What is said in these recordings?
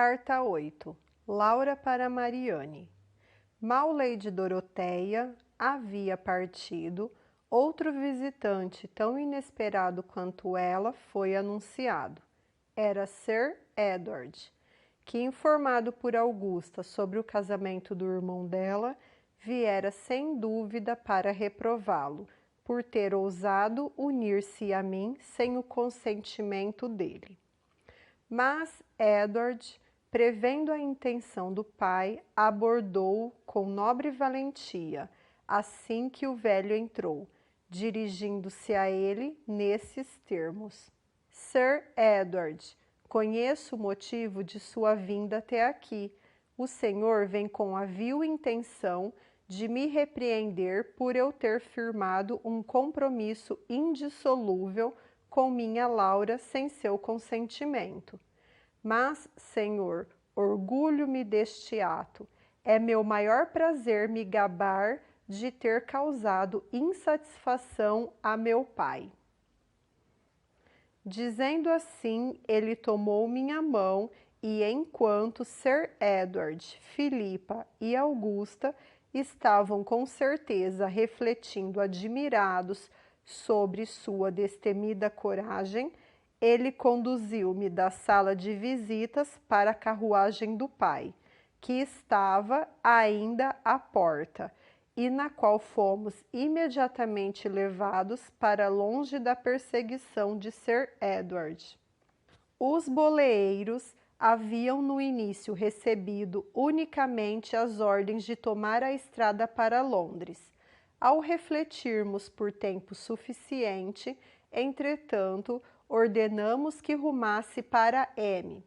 Carta 8. Laura para Mariane. Mal Lady Doroteia havia partido, outro visitante tão inesperado quanto ela foi anunciado. Era Sir Edward, que, informado por Augusta sobre o casamento do irmão dela, viera sem dúvida para reprová-lo, por ter ousado unir-se a mim sem o consentimento dele. Mas Edward, prevendo a intenção do pai, abordou-o com nobre valentia, assim que o velho entrou, dirigindo-se a ele nesses termos: Sir Edward, conheço o motivo de sua vinda até aqui. O senhor vem com a vil intenção de me repreender por eu ter firmado um compromisso indissolúvel com minha Laura sem seu consentimento. Mas, senhor, orgulho-me deste ato. É meu maior prazer me gabar de ter causado insatisfação a meu pai. Dizendo assim, ele tomou minha mão e, enquanto Sir Edward, Filipa e Augusta estavam com certeza refletindo admirados sobre sua destemida coragem, ele conduziu-me da sala de visitas para a carruagem do pai, que estava ainda à porta, e na qual fomos imediatamente levados para longe da perseguição de Sir Edward. Os boleeiros haviam no início recebido unicamente as ordens de tomar a estrada para Londres. Ao refletirmos por tempo suficiente, entretanto, ordenamos que rumasse para M,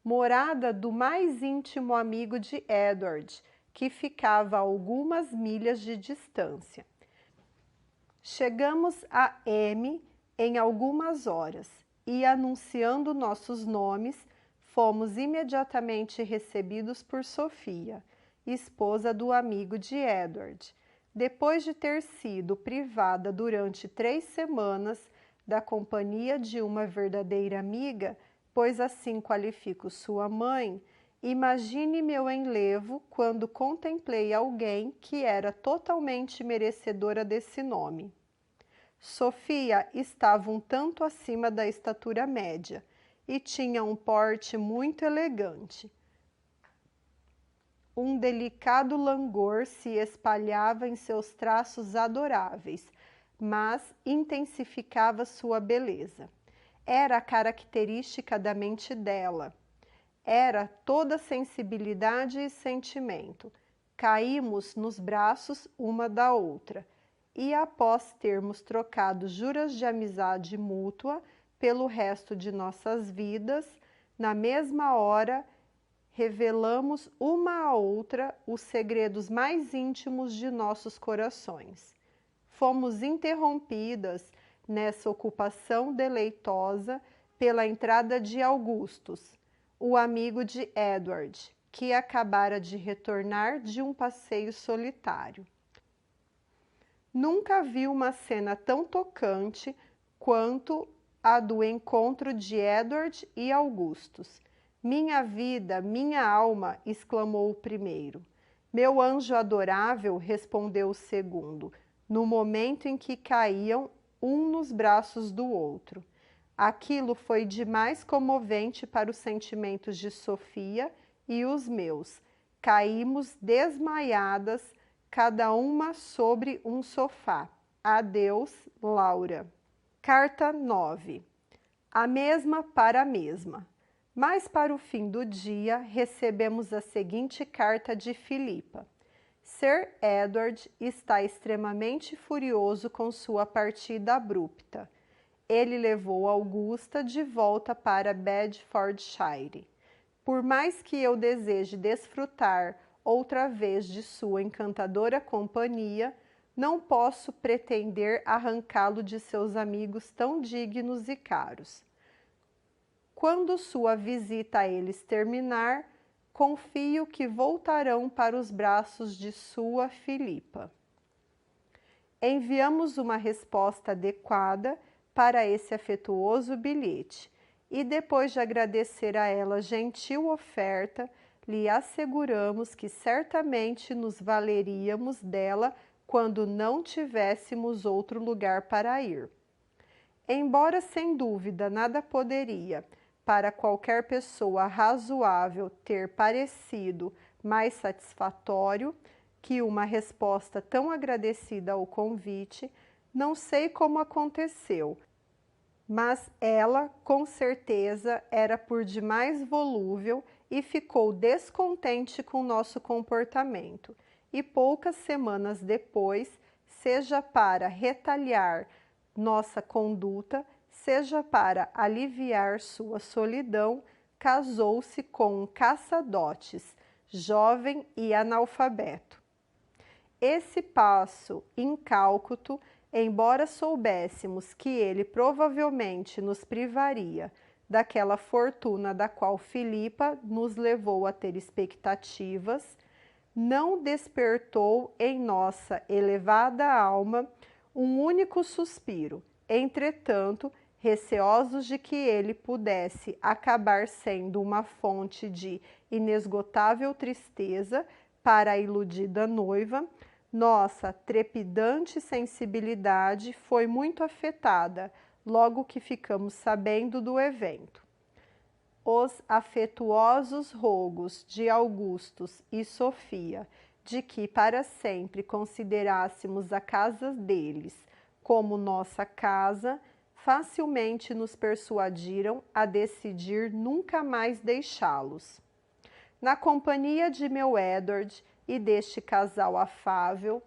morada do mais íntimo amigo de Edward, que ficava a algumas milhas de distância. Chegamos a M em algumas horas e, anunciando nossos nomes, fomos imediatamente recebidos por Sofia, esposa do amigo de Edward. Depois de ter sido privada durante 3 semanas da companhia de uma verdadeira amiga, pois assim qualifico sua mãe, imagine meu enlevo quando contemplei alguém que era totalmente merecedora desse nome. Sofia estava um tanto acima da estatura média e tinha um porte muito elegante. Um delicado langor se espalhava em seus traços adoráveis, mas intensificava sua beleza. Era a característica da mente dela. Era toda sensibilidade e sentimento. Caímos nos braços uma da outra, e após termos trocado juras de amizade mútua pelo resto de nossas vidas, na mesma hora revelamos uma à outra os segredos mais íntimos de nossos corações. Fomos interrompidas nessa ocupação deleitosa pela entrada de Augustus, o amigo de Edward, que acabara de retornar de um passeio solitário. Nunca vi uma cena tão tocante quanto a do encontro de Edward e Augustus. Minha vida, minha alma, exclamou o primeiro. Meu anjo adorável, respondeu o segundo, no momento em que caíam um nos braços do outro. Aquilo foi demais comovente para os sentimentos de Sofia e os meus. Caímos desmaiadas, cada uma sobre um sofá. Adeus, Laura. Carta 9. A mesma para a mesma. Mas para o fim do dia, recebemos a seguinte carta de Filipa. Sir Edward está extremamente furioso com sua partida abrupta. Ele levou Augusta de volta para Bedfordshire. Por mais que eu deseje desfrutar outra vez de sua encantadora companhia, não posso pretender arrancá-lo de seus amigos tão dignos e caros. Quando sua visita a eles terminar, confio que voltarão para os braços de sua Filipa. Enviamos uma resposta adequada para esse afetuoso bilhete e depois de agradecer a ela a gentil oferta, lhe asseguramos que certamente nos valeríamos dela quando não tivéssemos outro lugar para ir. Embora sem dúvida nada poderia, para qualquer pessoa razoável, ter parecido mais satisfatório que uma resposta tão agradecida ao convite, não sei como aconteceu, mas ela, com certeza, era por demais volúvel e ficou descontente com nosso comportamento. E poucas semanas depois, seja para retaliar nossa conduta, seja para aliviar sua solidão, casou-se com um caça-dotes, jovem e analfabeto. Esse passo incálculo, embora soubéssemos que ele provavelmente nos privaria daquela fortuna da qual Filipa nos levou a ter expectativas, não despertou em nossa elevada alma um único suspiro. Entretanto, receosos de que ele pudesse acabar sendo uma fonte de inesgotável tristeza para a iludida noiva, nossa trepidante sensibilidade foi muito afetada logo que ficamos sabendo do evento. Os afetuosos rogos de Augustus e Sofia de que para sempre considerássemos a casa deles como nossa casa, facilmente nos persuadiram a decidir nunca mais deixá-los. Na companhia de meu Edward e deste casal afável,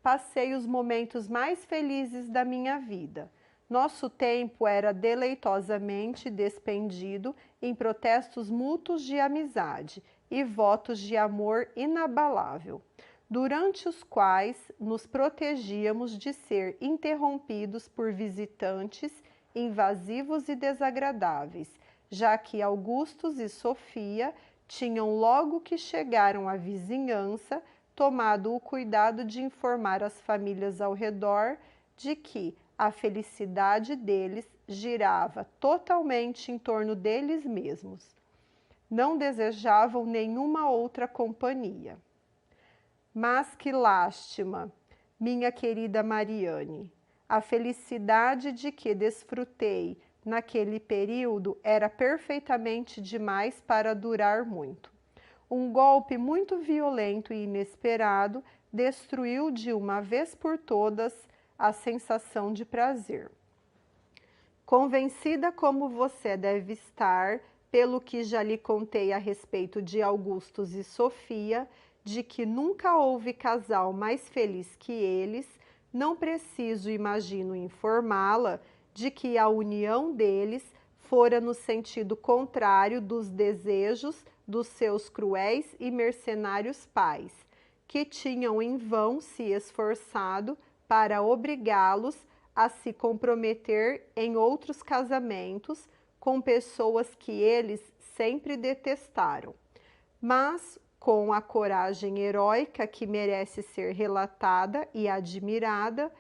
passei os momentos mais felizes da minha vida. Nosso tempo era deleitosamente despendido em protestos mútuos de amizade e votos de amor inabalável, durante os quais nos protegíamos de ser interrompidos por visitantes invasivos e desagradáveis, já que Augustus e Sofia tinham logo que chegaram à vizinhança tomado o cuidado de informar as famílias ao redor de que a felicidade deles girava totalmente em torno deles mesmos. Não desejavam nenhuma outra companhia. Mas que lástima, minha querida Mariane! A felicidade de que desfrutei naquele período era perfeitamente demais para durar muito. Um golpe muito violento e inesperado destruiu de uma vez por todas a sensação de prazer. Convencida como você deve estar, pelo que já lhe contei a respeito de Augustus e Sofia, de que nunca houve casal mais feliz que eles, não preciso, imagino, informá-la de que a união deles fora no sentido contrário dos desejos dos seus cruéis e mercenários pais, que tinham em vão se esforçado para obrigá-los a se comprometer em outros casamentos com pessoas que eles sempre detestaram. Mas, com a coragem heróica que merece ser relatada e admirada,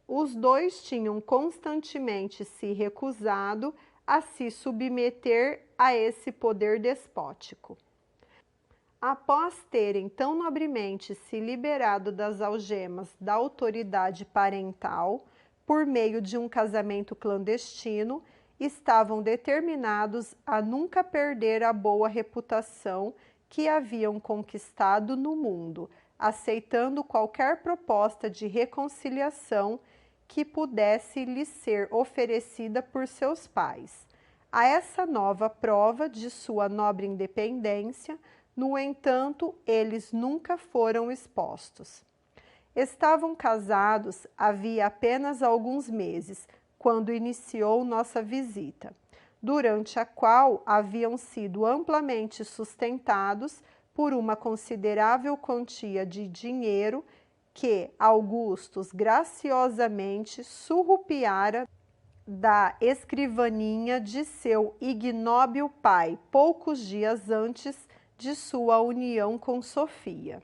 os dois tinham constantemente se recusado a se submeter a esse poder despótico. Após terem tão nobremente se liberado das algemas da autoridade parental, por meio de um casamento clandestino, estavam determinados a nunca perder a boa reputação que haviam conquistado no mundo, aceitando qualquer proposta de reconciliação que pudesse lhes ser oferecida por seus pais. A essa nova prova de sua nobre independência, no entanto, eles nunca foram expostos. Estavam casados havia apenas alguns meses, quando iniciou nossa visita, durante a qual haviam sido amplamente sustentados por uma considerável quantia de dinheiro que Augustus graciosamente surrupiara da escrivaninha de seu ignóbil pai, poucos dias antes de sua união com Sofia.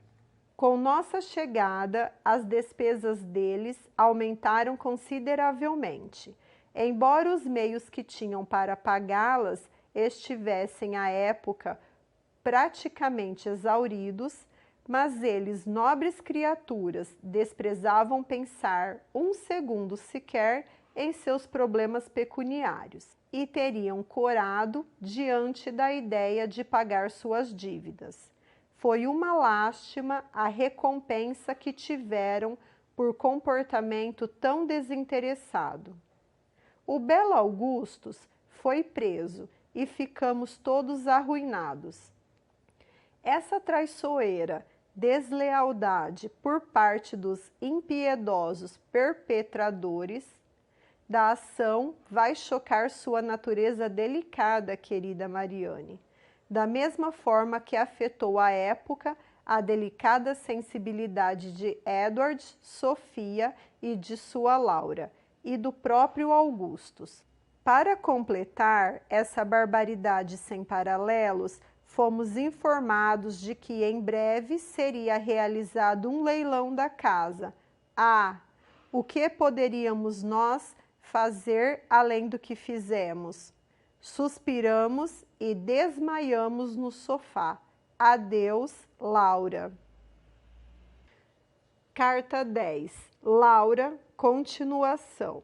Com nossa chegada, as despesas deles aumentaram consideravelmente. Embora os meios que tinham para pagá-las estivessem à época praticamente exauridos, mas eles, nobres criaturas, desprezavam pensar um segundo sequer em seus problemas pecuniários e teriam corado diante da ideia de pagar suas dívidas. Foi uma lástima a recompensa que tiveram por comportamento tão desinteressado. O belo Augustus foi preso e ficamos todos arruinados. Essa traiçoeira deslealdade por parte dos impiedosos perpetradores da ação vai chocar sua natureza delicada, querida Mariane, da mesma forma que afetou à época a delicada sensibilidade de Edward, Sofia e de sua Laura, e do próprio Augustus. Para completar essa barbaridade sem paralelos, fomos informados de que em breve seria realizado um leilão da casa. Ah, o que poderíamos nós fazer além do que fizemos? Suspiramos e desmaiamos no sofá. Adeus, Laura. Carta 10. Laura, continuação.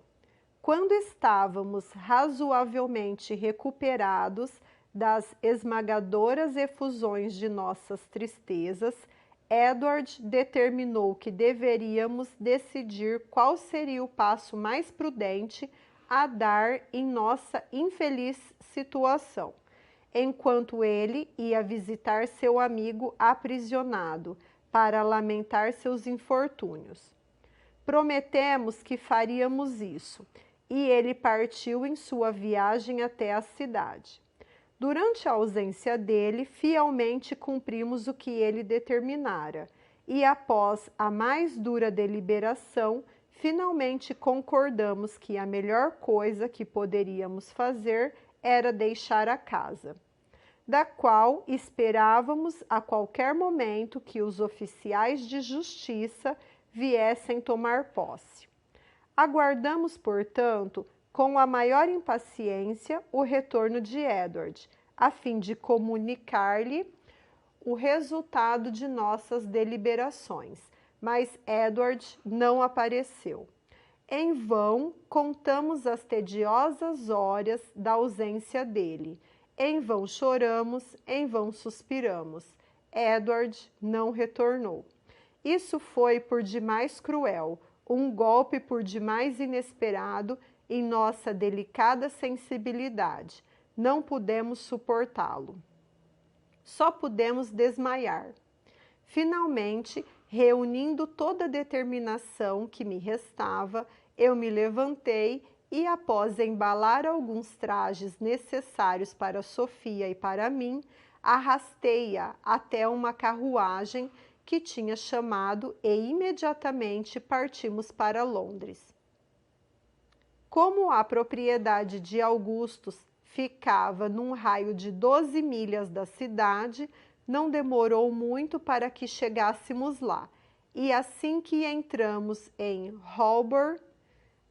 Quando estávamos razoavelmente recuperados das esmagadoras efusões de nossas tristezas, Edward determinou que deveríamos decidir qual seria o passo mais prudente a dar em nossa infeliz situação, enquanto ele ia visitar seu amigo aprisionado para lamentar seus infortúnios. Prometemos que faríamos isso, e ele partiu em sua viagem até a cidade. Durante a ausência dele, fielmente cumprimos o que ele determinara, e após a mais dura deliberação, finalmente concordamos que a melhor coisa que poderíamos fazer era deixar a casa, da qual esperávamos a qualquer momento que os oficiais de justiça viessem tomar posse. Aguardamos, portanto, com a maior impaciência o retorno de Edward, a fim de comunicar-lhe o resultado de nossas deliberações, mas Edward não apareceu. Em vão contamos as tediosas horas da ausência dele, em vão choramos, em vão suspiramos. Edward não retornou. Isso foi por demais cruel, um golpe por demais inesperado em nossa delicada sensibilidade. Não pudemos suportá-lo. Só pudemos desmaiar. Finalmente, reunindo toda a determinação que me restava, eu me levantei e, após embalar alguns trajes necessários para Sofia e para mim, arrastei-a até uma carruagem que tinha chamado e imediatamente partimos para Londres. Como a propriedade de Augustus ficava num raio de 12 milhas da cidade, não demorou muito para que chegássemos lá, e assim que entramos em Holborn,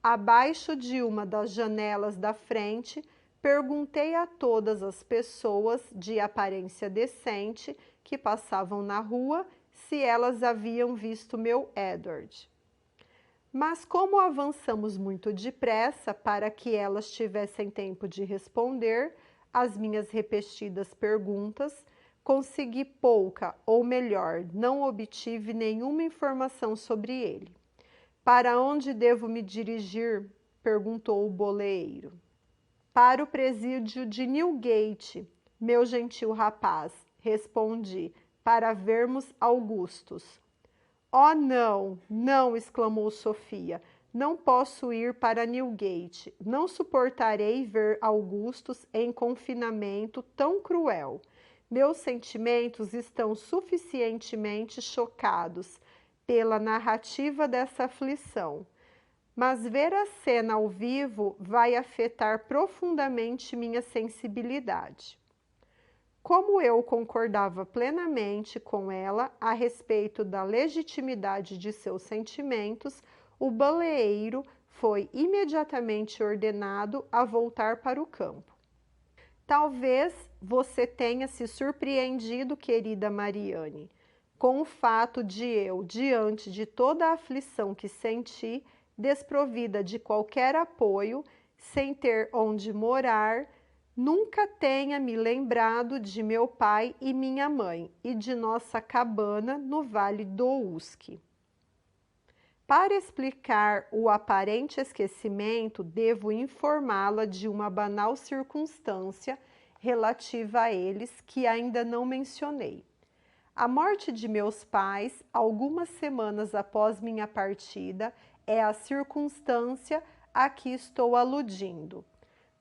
abaixo de uma das janelas da frente, perguntei a todas as pessoas de aparência decente que passavam na rua se elas haviam visto meu Edward. Mas como avançamos muito depressa para que elas tivessem tempo de responder às minhas repetidas perguntas, consegui pouca, ou melhor, não obtive nenhuma informação sobre ele. Para onde devo me dirigir? Perguntou o boleeiro. Para o presídio de Newgate, meu gentil rapaz, respondi, para vermos Augustus. Oh, não, não, exclamou Sofia, não posso ir para Newgate, não suportarei ver Augustus em confinamento tão cruel. Meus sentimentos estão suficientemente chocados pela narrativa dessa aflição, mas ver a cena ao vivo vai afetar profundamente minha sensibilidade. Como eu concordava plenamente com ela a respeito da legitimidade de seus sentimentos, o baleeiro foi imediatamente ordenado a voltar para o campo. Talvez você tenha se surpreendido, querida Mariane, com o fato de eu, diante de toda a aflição que senti, desprovida de qualquer apoio, sem ter onde morar, nunca tenha me lembrado de meu pai e minha mãe e de nossa cabana no Vale do Uísque. Para explicar o aparente esquecimento, devo informá-la de uma banal circunstância relativa a eles que ainda não mencionei. A morte de meus pais, algumas semanas após minha partida, é a circunstância a que estou aludindo.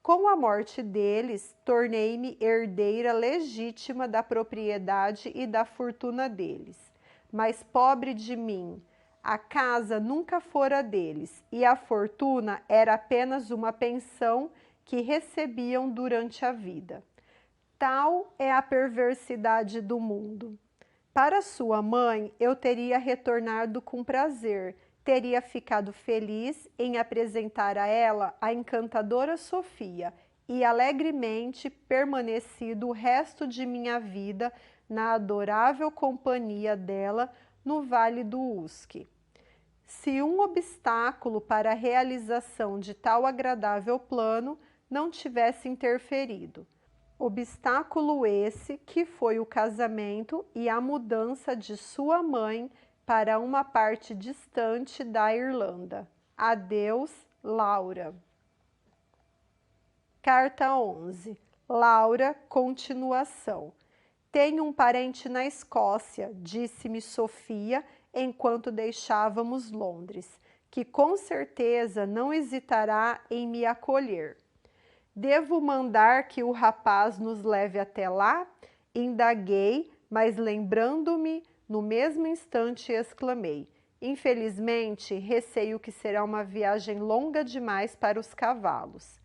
Com a morte deles, tornei-me herdeira legítima da propriedade e da fortuna deles. Mas pobre de mim, a casa nunca fora deles e a fortuna era apenas uma pensão que recebiam durante a vida. Tal é a perversidade do mundo. Para sua mãe, eu teria retornado com prazer, teria ficado feliz em apresentar a ela a encantadora Sofia e alegremente permanecido o resto de minha vida na adorável companhia dela no Vale do Uísque. Se um obstáculo para a realização de tal agradável plano não tivesse interferido. Obstáculo esse que foi o casamento e a mudança de sua mãe para uma parte distante da Irlanda. Adeus, Laura. Carta 11. Laura, continuação. Tenho um parente na Escócia, disse-me Sofia, enquanto deixávamos Londres, que com certeza não hesitará em me acolher. Devo mandar que o rapaz nos leve até lá? Indaguei, mas lembrando-me, no mesmo instante exclamei. Infelizmente, receio que será uma viagem longa demais para os cavalos.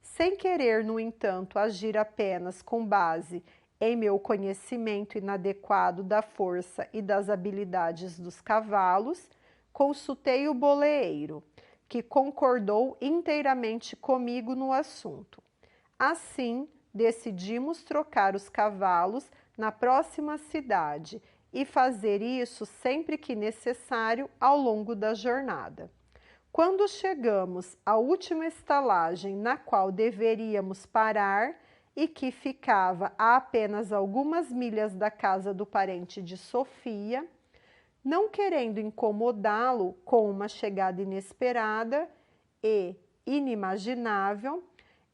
Sem querer, no entanto, agir apenas com base em meu conhecimento inadequado da força e das habilidades dos cavalos, consultei o boleeiro, que concordou inteiramente comigo no assunto. Assim, decidimos trocar os cavalos na próxima cidade e fazer isso sempre que necessário ao longo da jornada. Quando chegamos à última estalagem na qual deveríamos parar e que ficava a apenas algumas milhas da casa do parente de Sofia, não querendo incomodá-lo com uma chegada inesperada e inimaginável,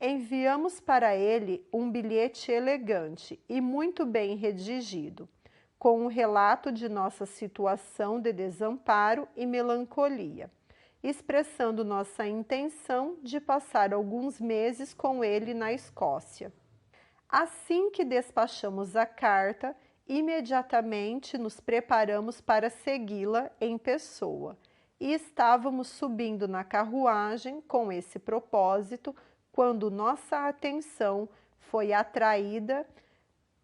enviamos para ele um bilhete elegante e muito bem redigido, com um relato de nossa situação de desamparo e melancolia, expressando nossa intenção de passar alguns meses com ele na Escócia. Assim que despachamos a carta, imediatamente nos preparamos para segui-la em pessoa e estávamos subindo na carruagem com esse propósito quando nossa atenção foi atraída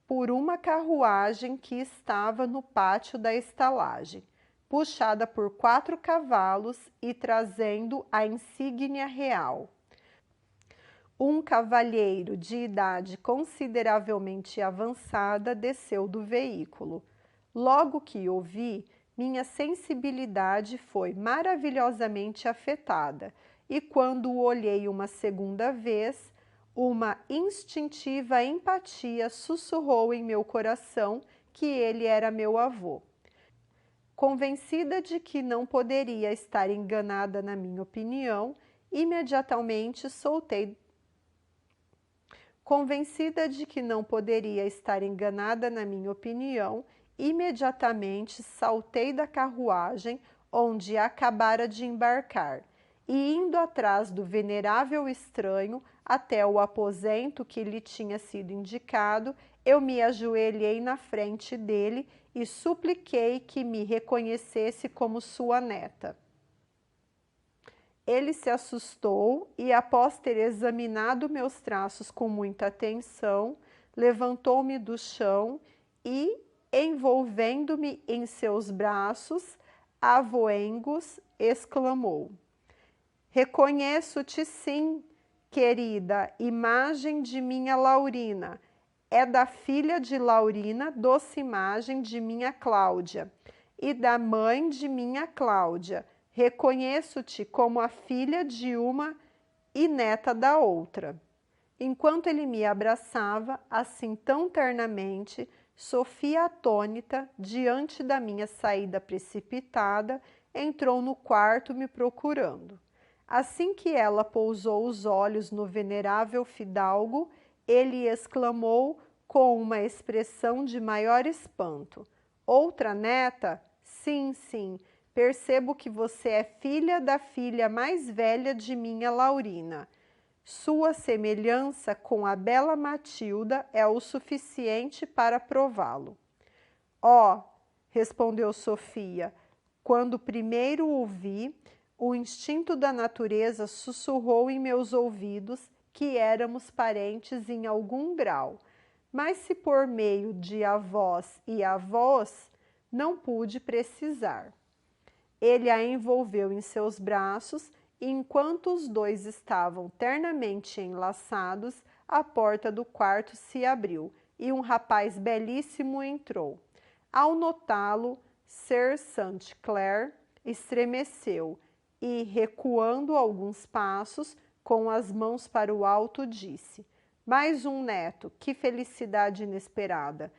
por uma carruagem que estava no pátio da estalagem, puxada por 4 cavalos e trazendo a insígnia real. Um cavalheiro de idade consideravelmente avançada desceu do veículo. Logo que o vi, minha sensibilidade foi maravilhosamente afetada, e quando o olhei uma segunda vez, uma instintiva empatia sussurrou em meu coração que ele era meu avô. Convencida de que não poderia estar enganada na minha opinião, imediatamente soltei saltei da carruagem onde acabara de embarcar e, indo atrás do venerável estranho até o aposento que lhe tinha sido indicado, eu me ajoelhei na frente dele e supliquei que me reconhecesse como sua neta. Ele se assustou e, após ter examinado meus traços com muita atenção, levantou-me do chão e, envolvendo-me em seus braços avoengos, exclamou: Reconheço-te sim, querida, imagem de minha Laurina. É da filha de Laurina, doce imagem de minha Cláudia, e da mãe de minha Cláudia. Reconheço-te como a filha de uma e neta da outra. Enquanto ele me abraçava, assim tão ternamente, Sofia, atônita, diante da minha saída precipitada, entrou no quarto me procurando. Assim que ela pousou os olhos no venerável fidalgo, ele exclamou com uma expressão de maior espanto: outra neta? Sim, sim, percebo que você é filha da filha mais velha de minha Laurina. Sua semelhança com a bela Matilda é o suficiente para prová-lo. Oh, respondeu Sofia, quando primeiro o vi, o instinto da natureza sussurrou em meus ouvidos que éramos parentes em algum grau, mas se por meio de avós e avós, não pude precisar. Ele a envolveu em seus braços e, enquanto os dois estavam ternamente enlaçados, a porta do quarto se abriu e um rapaz belíssimo entrou. Ao notá-lo, Sir St. Clair estremeceu e, recuando alguns passos, com as mãos para o alto, disse: mais um neto, que felicidade inesperada!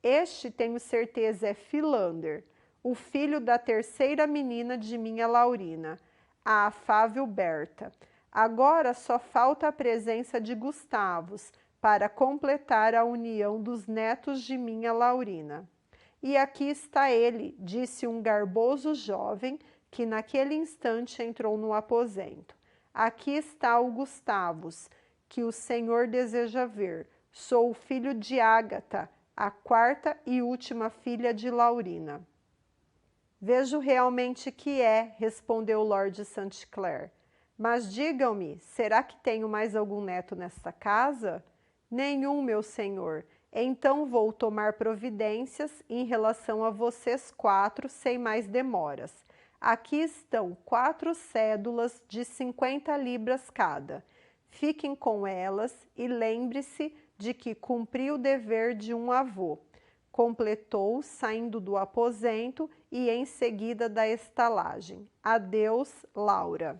Este, tenho certeza, é Philander, o filho da terceira menina de minha Laurina, a afável Berta. Agora só falta a presença de Gustavus para completar a união dos netos de minha Laurina. E aqui está ele, disse um garboso jovem que naquele instante entrou no aposento. Aqui está o Gustavus, que o senhor deseja ver. Sou o filho de Ágata, a quarta e última filha de Laurina. Vejo realmente que é, respondeu Lord St. Clair. Mas digam-me, será que tenho mais algum neto nesta casa? Nenhum, meu senhor. Então vou tomar providências em relação a vocês quatro, sem mais demoras. Aqui estão 4 cédulas de 50 libras cada. Fiquem com elas e lembre-se de que cumpri o dever de um avô. Completou, saindo do aposento e em seguida da estalagem. Adeus, Laura.